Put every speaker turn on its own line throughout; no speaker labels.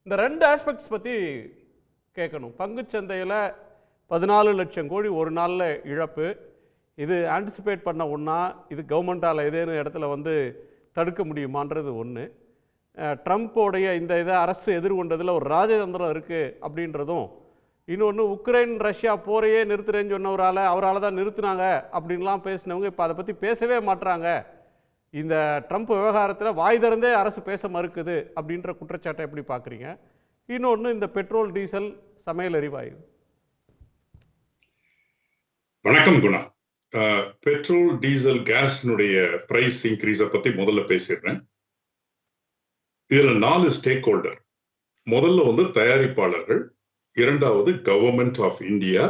இந்த ரெண்டு ஆஸ்பெக்ட்ஸ் பற்றி கேட்கணும். பங்குச்சந்தையில் 14 லட்சம் கோடி ஒரு நாளில் இழப்பு. இது ஆன்டிசிபேட் பண்ண ஒன்றா, இது கவர்மெண்ட்டால் ஏதேனும் இடத்துல தடுக்க முடியுமான்றது ஒன்று. ட்ரம்ப்போடைய இந்த இதை அரசு எதிர்கொண்டதில் ஒரு ராஜதந்திரம் இருக்குது அப்படின்றதும் இன்னொன்று. உக்ரைன் ரஷ்யா போரையே நிறுத்துறேன்னு சொன்னவரால் அவரால் தான் நிறுத்தினாங்க அப்படின்லாம் பேசினவங்க இப்போ அதை பற்றி பேசவே மாட்டுறாங்க. இந்த ட்ரம்ப் விவகாரத்தில் வாய் திறந்தே அரசு பேச மறுக்குது அப்படின்ற குற்றச்சாட்டை எப்படி பார்க்குறீங்க? இன்னொன்று, இந்த பெட்ரோல் டீசல் சமையல் எரிவாயு.
வணக்கம் குணா. பெட்ரோல் டீசல் கேஸ்னுடைய பிரைஸ் இன்க்ரீஸை பற்றி முதல்ல பேசிடுறேன். இதில் 4 ஸ்டேக் ஹோல்டர். முதல்ல தயாரிப்பாளர்கள், இரண்டாவது கவர்மெண்ட் ஆஃப் இந்தியா,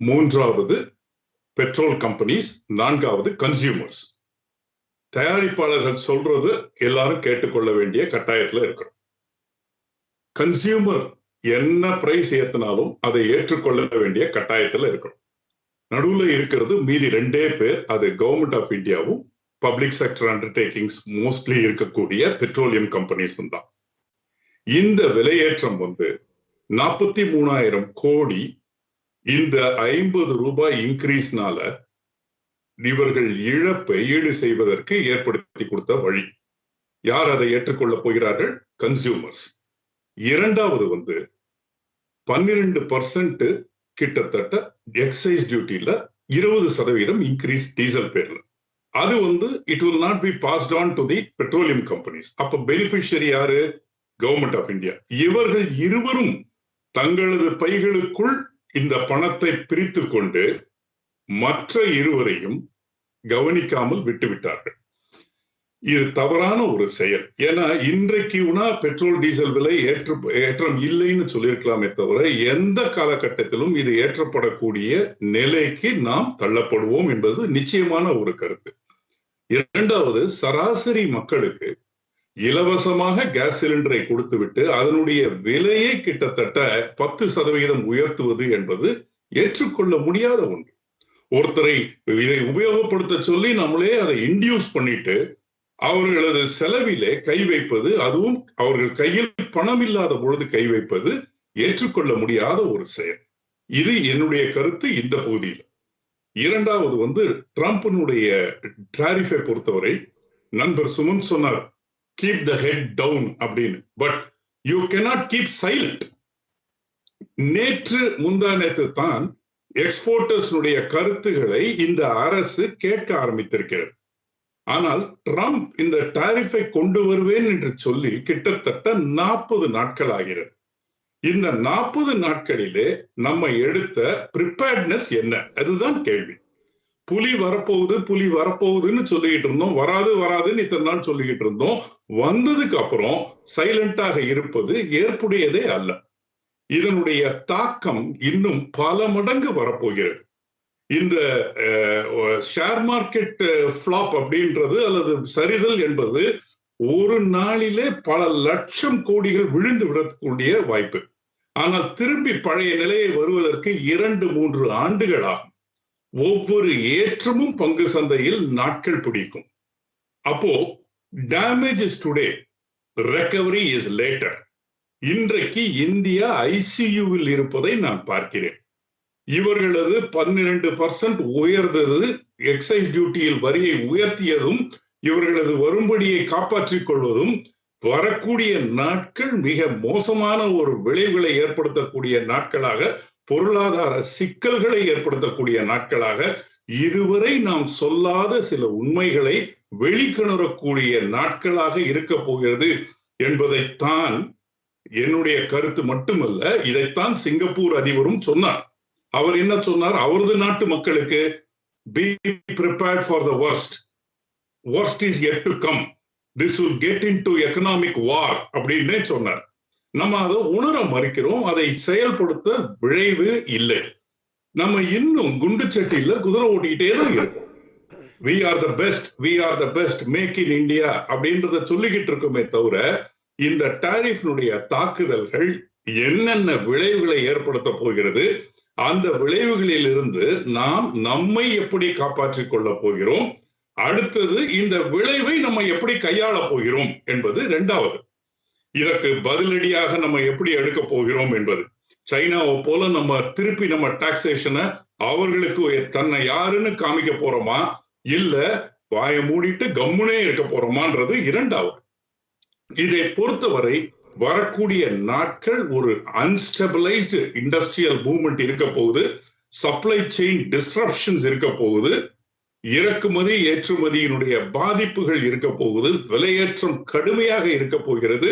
மூன்றாவது பெட்ரோல் கம்பெனிஸ், நான்காவது கன்சியூமர்ஸ். தயாரிப்பாளர்கள் சொல்றது எல்லாரும் கேட்டுக்கொள்ள வேண்டிய கட்டாயத்துல இருக்கிறோம். கன்சியூமர் என்ன பிரைஸ் ஏத்தினாலும் அதை ஏற்றுக்கொள்ள வேண்டிய கட்டாயத்துல இருக்கிறோம். நடுவில் இருக்கிறது மீதி 2 பேர். அது கவர்மெண்ட் ஆஃப் இந்தியாவும் பப்ளிக் செக்டர் அண்டர்டேக்கிங்ஸ் மோஸ்ட்லி இருக்கக்கூடிய பெட்ரோலியம் கம்பெனிஸும் தான். இந்த விலையேற்றம் 43,000 கோடி இந்த 50 ரூபாய் இன்க்ரீஸ்னால இவர்கள் இழப்பை ஈடு செய்வதற்கு ஏற்படுத்தி கொடுத்த வழி. யார் அதை ஏற்றுக்கொள்ள போகிறார்கள்? கன்சியூமர்ஸ். இரண்டாவது 12% கிட்டத்தட்ட எக்ஸைஸ் டியூட்டில 20% இன்க்ரீஸ் டீசல் பேர்ல. அது it will not be passed on to the petroleum companies. அப்ப பெனிஃபிஷியரி யாரு? Government of India. இவர்கள் இருவரும் தங்களது பைகளுக்குள் இந்த பணத்தை பிரித்து கொண்டு மற்ற இருவரையும் கவனிக்காமல் விட்டுவிட்டார்கள். இது தவறான ஒரு செயல். ஏன்னா இன்றைக்கு பெட்ரோல் டீசல் விலை ஏற்றம் இல்லைன்னு சொல்லியிருக்கலாமே தவிர எந்த காலகட்டத்திலும் இது ஏற்றப்படக்கூடிய நிலைக்கு நாம் தள்ளப்படுவோம் என்பது நிச்சயமான ஒரு கருத்து. இரண்டாவது, சராசரி மக்களுக்கு இலவசமாக கேஸ் சிலிண்டரை கொடுத்துவிட்டு அதனுடைய விலையை கிட்டத்தட்ட 10% உயர்த்துவது என்பது ஏற்றுக்கொள்ள முடியாத ஒன்று. ஒருத்தரை இதை உபயோகப்படுத்த சொல்லி நம்மளே அதை இன்டியூஸ் பண்ணிட்டு அவர்களது செலவிலே கை வைப்பது, அதுவும் அவர்கள் கையில் பணம் இல்லாத பொழுது கை வைப்பது ஏற்றுக்கொள்ள முடியாத ஒரு செயல். இது என்னுடைய கருத்து இந்த பகுதியில். இரண்டாவது ட்ரம்பினுடைய டாரிஃபை பொறுத்தவரை நண்பர் சுமன் சொன்னார், keep the head down அப்படின்னு. But you cannot keep silent. நேற்று முந்தானேத்து தான் எக்ஸ்போர்ட்டர்ஸ்னுடைய கருத்துக்களை இந்த அரசு கேட்க ஆரம்பித்திருக்கிறது. ஆனால் ட்ரம்ப் இந்த டாரிஃபை கொண்டு வருவேன் என்று சொல்லி கிட்டத்தட்ட 40 நாட்கள் ஆகிறது. இந்த 40 நாட்களிலே நம்ம எடுத்த ப்ரிப்பேர்ட்னஸ் என்ன? அதுதான் கேள்வி. புலி வரப்போகுதுன்னு சொல்லிக்கிட்டு இருந்தோம். வராதுன்னு இத்தனை நாள் சொல்லிக்கிட்டு இருந்தோம். வந்ததுக்கு அப்புறம் சைலண்டாக இருப்பது ஏற்புடையதே அல்ல. இதனுடைய தாக்கம் இன்னும் பல மடங்கு வரப்போகிறது. இந்த ஷேர் மார்க்கெட் ஃபிளாப் அப்படின்றது அல்லது சரிதல் என்பது ஒரு நாளிலே பல லட்சம் கோடிகள் விழுந்து விடக்கூடிய வாய்ப்பு. ஆனால் திரும்பி பழைய நிலையை வருவதற்கு 2-3 ஆண்டுகள் ஆகும். ஒவ்வொரு ஏற்றமும் பங்கு சந்தையில் நாட்கள் பிடிக்கும். அப்போ damage is today, recovery is later. இன்றைக்கு இந்தியா ஐசியூவில் இருப்பதை நான் பார்க்கிறேன். இவர்களது 12% உயர்ந்தது, எக்ஸைஸ் டியூட்டியில் வரியை உயர்த்தியதும், இவர்களது வரும்படியை காப்பாற்றிக் கொள்வதும் வரக்கூடிய நாட்கள் மிக மோசமான ஒரு விளைவுகளை ஏற்படுத்தக்கூடிய நாட்களாக, பொருளாதார சிக்கல்களை ஏற்படுத்தக்கூடிய நாட்களாக, இதுவரை நாம் சொல்லாத சில உண்மைகளை வெளிக்கொணரக்கூடிய நாட்களாக இருக்க போகிறது என்பதைத்தான் என்னுடைய கருத்து மட்டுமல்ல, இதைத்தான் சிங்கப்பூர் அதிபரும் சொன்னார். அவர் என்ன சொன்னார்? அவரது நாட்டு மக்களுக்கு be prepared for the worst is yet to come, this will get into economic war அப்படின்னே சொன்னார். நம்ம அதை உணர மறுக்கிறோம். அதை செயல்படுத்த விளைவு இல்லை. நம்ம இன்னும் குண்டு சட்டியில குதிரை ஓட்டிக்கிட்டே தான் இருக்கோம். we are the best make in India அப்படின்றத சொல்லிக்கிட்டு இருக்கோமே தவிர இந்த டாரிஃப்னுடைய தாக்குதல்கள் என்னென்ன விளைவுகளை ஏற்படுத்த போகிறது, அந்த விளைவுகளில் இருந்து நாம் நம்மை எப்படி காப்பாற்றிக் கொள்ள போகிறோம், அடுத்தது இந்த விளைவை நம்ம எப்படி கையாள போகிறோம் என்பது இரண்டாவது. இதற்கு பதிலடியாக நம்ம எப்படி எடுக்க போகிறோம் என்பது. சைனாவை போல நம்ம திருப்பி நம்ம டாக்ஸேஷனை அவர்களுக்கு தன்னை யாருன்னு காமிக்க போறோமா, இல்ல வாயை மூடிட்டு கம்முனே இருக்க போறோமான்றது இரண்டாவது. இதை பொறுத்தவரை வரக்கூடிய நாட்கள் ஒரு அன்ஸ்டபிளைஸ்டு இண்டஸ்ட்ரியல் மூவ்மெண்ட் இருக்க போகுது, சப்ளை செயின் டிஸ்ரப்ஷன்ஸ் இருக்க போகுது, இறக்குமதி ஏற்றுமதியினுடைய பாதிப்புகள் இருக்க போகுது, விலையேற்றம் கடுமையாக இருக்க போகிறது.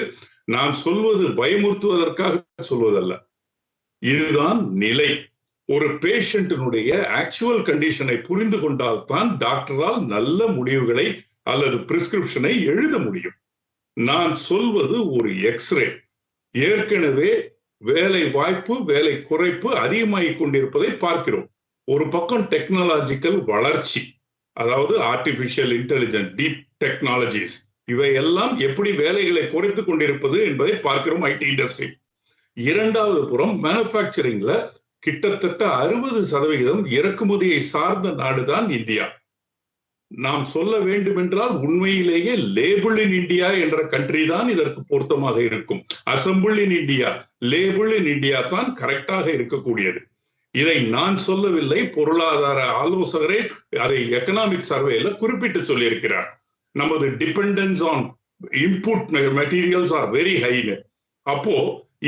நான் சொல்வது பயமுறுத்துவதற்காக சொல்வதல்ல, இதுதான் நிலை. ஒரு பேஷண்டினுடைய ஆக்சுவல் கண்டிஷனை புரிந்து கொண்டால்தான் டாக்டரால் நல்ல முடிவுகளை அல்லது பிரிஸ்கிரிப்ஷனை எழுத முடியும். நான் சொல்வது ஒரு எக்ஸ்ரே. ஏற்கனவே வேலை வாய்ப்பு, வேலை குறைப்பு அதிகமாகிக் கொண்டிருப்பதை பார்க்கிறோம். ஒரு பக்கம் டெக்னாலஜிக்கல் வளர்ச்சி, அதாவது ஆர்டிபிஷியல் இன்டெலிஜென்ஸ், டீப் டெக்னாலஜிஸ், இவையெல்லாம் எப்படி வேலைகளை குறைத்துக் கொண்டிருப்பது என்பதை பார்க்கிறோம் ஐடி இண்டஸ்ட்ரி. இரண்டாவது புறம் மேனுஃபேக்சரிங்ல கிட்டத்தட்ட 60% இறக்குமதியை சார்ந்த நாடுதான் இந்தியா. நாம் சொல்ல வேண்டும் என்றால் உண்மையிலேயே லேபிள் இன் இந்தியா என்ற கண்ட்ரி தான் இதற்கு பொருத்தமாக இருக்கும். Assemble in India, label in India தான் கரெக்டாக இருக்கக்கூடியது. இதை நான் சொல்லவில்லை, பொருளாதார ஆலோசகரே அதை எக்கனாமிக் சர்வேல குறிப்பிட்டு சொல்லியிருக்கிறார். நமது dependence on input materials are very ஹைன்னு. அப்போ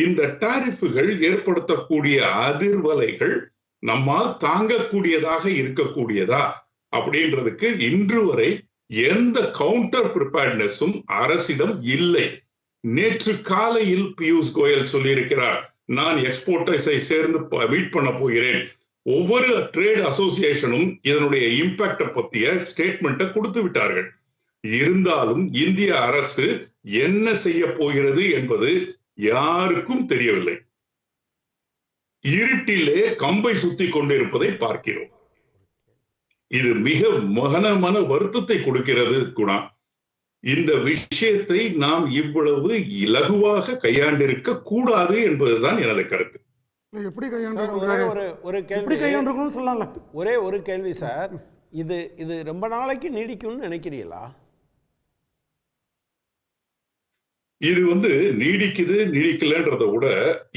இந்த டாரிஃபுகள் ஏற்படுத்தக்கூடிய அதிர்வலைகள் நம்மால் தாங்கக்கூடியதாக இருக்கக்கூடியதா அப்படின்றதுக்கு இன்று வரை எந்த கவுண்டர் ப்ரிப்பேர்ட்னஸும் அரசிடம் இல்லை. நேற்று காலையில் பியூஷ் கோயல் சொல்லியிருக்கிறார், நான் எக்ஸ்போர்ட்டர்ஸை சேர்ந்து மீட் பண்ண போகிறேன். ஒவ்வொரு ட்ரேட் அசோசியேஷனும் இதனுடைய இம்பாக்டை பத்திய ஸ்டேட்மெண்ட்டை கொடுத்து விட்டார்கள். இருந்தாலும் இந்திய அரசு என்ன செய்ய போகிறது என்பது யாருக்கும் தெரியவில்லை. இருட்டிலே கம்பை சுத்தி கொண்டிருப்பதை பார்க்கிறோம். இது மிக மன வருத்தத்தை கொடுக்கிறது குணா. இந்த விஷயத்தை நாம் இவ்வளவு இலகுவாக கையாண்டிருக்க கூடாது என்பதுதான் எனது கருத்து.
எப்படி
ஒரே ஒரு கேள்வி சார், இது ரொம்ப நாளைக்கு நீடிக்கும்னு நினைக்கிறீங்களா?
இது நீடிக்கலன்றத விட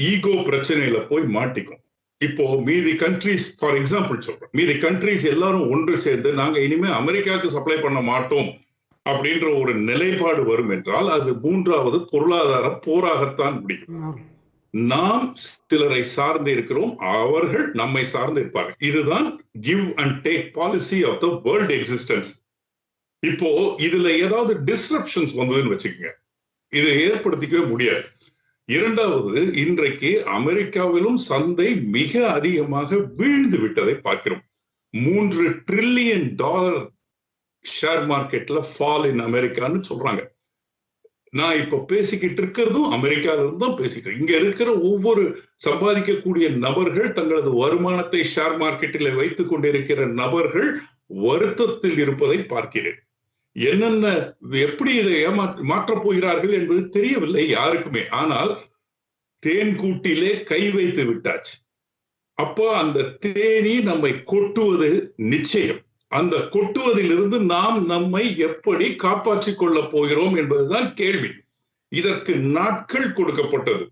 ஈகோ பிரச்சனையில போய் மாட்டிக்கும். இப்போ மீதி கண்ட்ரிஸ், ஃபார் எக்ஸாம்பிள் சொல்றேன், மீதி கண்ட்ரிஸ் எல்லாரும் ஒன்று சேர்ந்து நாங்க இனிமே அமெரிக்காவுக்கு சப்ளை பண்ண மாட்டோம் அப்படின்ற ஒரு நிலைப்பாடு வரும் என்றால் அது மூன்றாவது பொருளாதார போராகத்தான் முடியும். நாம் சிலரை சார்ந்து இருக்கிறோம், அவர்கள் நம்மை சார்ந்து இருப்பார்கள். இதுதான் give and take policy of the world existence. இப்போ இதுல ஏதாவது டிஸ்ரப்ஷன்ஸ் வந்ததுன்னு வச்சுக்கோங்க, இதை ஏற்படுத்திக்கவே முடியாது. இரண்டாவது, இன்றைக்கு அமெரிக்காவிலும் சந்தை மிக அதிகமாக வீழ்ந்து விட்டதை பார்க்கிறோம். $3 trillion ஷேர் மார்க்கெட்ல ஃபால் இன் அமெரிக்கான்னு சொல்றாங்க. நான் இப்ப பேசிக்கிட்டு இருக்கிறதும் அமெரிக்கால இருந்து தான் பேசிக்கிறேன். இங்க இருக்கிற ஒவ்வொரு சம்பாதிக்கக்கூடிய நபர்கள், தங்களது வருமானத்தை ஷேர் மார்க்கெட்டில் வைத்துக் கொண்டிருக்கிற நபர்கள் வருத்தத்தில் இருப்பதை பார்க்கிறேன். என்னென்ன எப்படி இதை மாற்றப் போகிறார்கள் என்பது தெரியவில்லை யாருக்குமே. ஆனால் தேன் கூட்டிலே கை வைத்து விட்டாச்சு. அப்போ அந்த தேனி நம்மை கொட்டுவது நிச்சயம். அந்த கொட்டுவதிலிருந்து நாம் நம்மை எப்படி காப்பாற்றிக் கொள்ள போகிறோம் என்பதுதான் கேள்வி. இதற்கு நாட்கள் கொடுக்கப்பட்டது.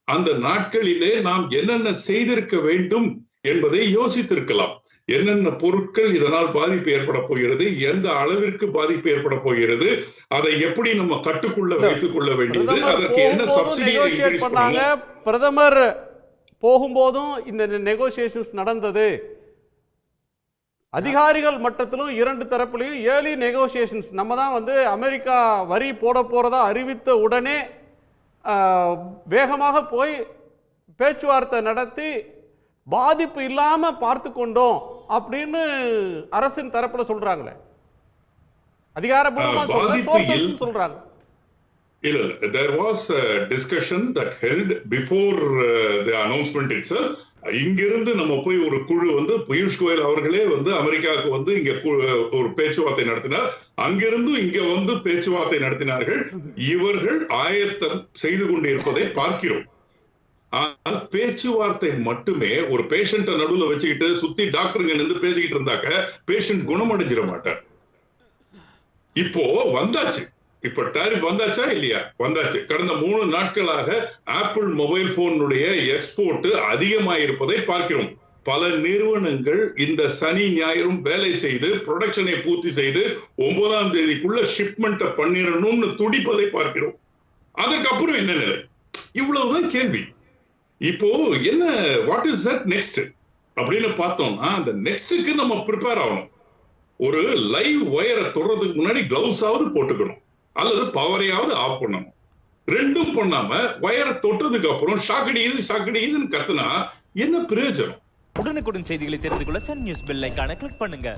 அந்த நாட்களிலே நாம் என்னென்ன செய்திருக்க வேண்டும் என்பதை யோசித்திருக்கலாம். என்னென்ன பொருட்கள் இதனால் பாதிப்பு ஏற்பட போகிறது, எந்த அளவிற்கு பாதிப்பு ஏற்பட போகிறது, அதை எப்படி நம்ம கட்டுக்குள்ள வைத்துக் கொள்ள வேண்டியது, அதற்கு என்ன சப்சிடியை இன்க்ரீஸ் பண்ணாங்க.
பிரதமர் போகும்போதும் இந்த நெகோசியேஷன்ஸ் நடந்தது. அதிகாரிகள் மட்டத்திலும் இரண்டு தரப்புலையும் ஏர்லி நெகோசியேஷன்ஸ். நம்ம தான் அமெரிக்கா வரி போட போறதா அறிவித்த உடனே வேகமாக போய் பேச்சுவார்த்தை நடத்தி பாதிப்பு இல்லாம பார்த்து கொண்டோம் அப்படின்னு அரசின் தரப்புல சொல்றாங்களே, அதிகாரப்பூர்வமா சொல்றாங்க.
இல்ல, there was a discussion that held before the announcement itself. இங்கிருந்து நம்ம போய் ஒரு குழு பியூஷ் கோயல் அவர்களே அமெரிக்காவுக்கு இங்க ஒரு பேச்சுவார்த்தை நடத்தினார். அங்கிருந்து இங்க பேச்சுவார்த்தை நடத்தினார்கள். இவர்கள் ஆயத்தம் செய்து கொண்டிருப்பதை பார்க்கிறோம். ஆனால் பேச்சுவார்த்தை மட்டுமே ஒரு பேஷண்ட நடுவுல வச்சுக்கிட்டு சுத்தி டாக்டருங்க நின்று பேசிக்கிட்டு இருந்தாக்க பேஷண்ட் குணமடைஞ்சிட மாட்டார். இப்போ வந்தாச்சு, இப்ப டாரிஃப் வந்தாச்சா இல்லையா? வந்தாச்சு. கடந்த 3 நாட்களாக ஆப்பிள் மொபைல் போனுடைய எக்ஸ்போர்ட் அதிகமாயிருப்பதை பார்க்கிறோம். பல நிறுவனங்கள் இந்த சனி ஞாயிறும் வேலை செய்து ப்ரொடக்ஷனை பூர்த்தி செய்து 9ஆம் தேதிக்குள்ள ஷிப்மெண்ட் பண்ணிடணும்னு துடிப்பதை பார்க்கிறோம். அதற்கப்புறம் என்ன நிலை? இவ்வளவுதான் கேள்வி. இப்போ என்ன, வாட் இஸ் தட் நெக்ஸ்ட் அப்படின்னு பார்த்தோம்னா, அந்த நெக்ஸ்டுக்கு நம்ம ப்ரிப்பேர் ஆகணும். ஒரு லைவ் ஒயரை தொடுறதுக்கு முன்னாடி கிளவுஸாவது போட்டுக்கணும், அல்லது பவரையாவது ஆஃப் பண்ணணும். ரெண்டும் பண்ணாம ஒயரை தொட்டதுக்கு அப்புறம் ஷாக்கடிக்குதுன்னு கத்துனா என்ன பிரயோஜனம்?
உடனுக்குடன் செய்திகளை தெரிந்து கொள்ள சன் நியூஸ் பெல் ஐகானை கிளிக் பண்ணுங்க.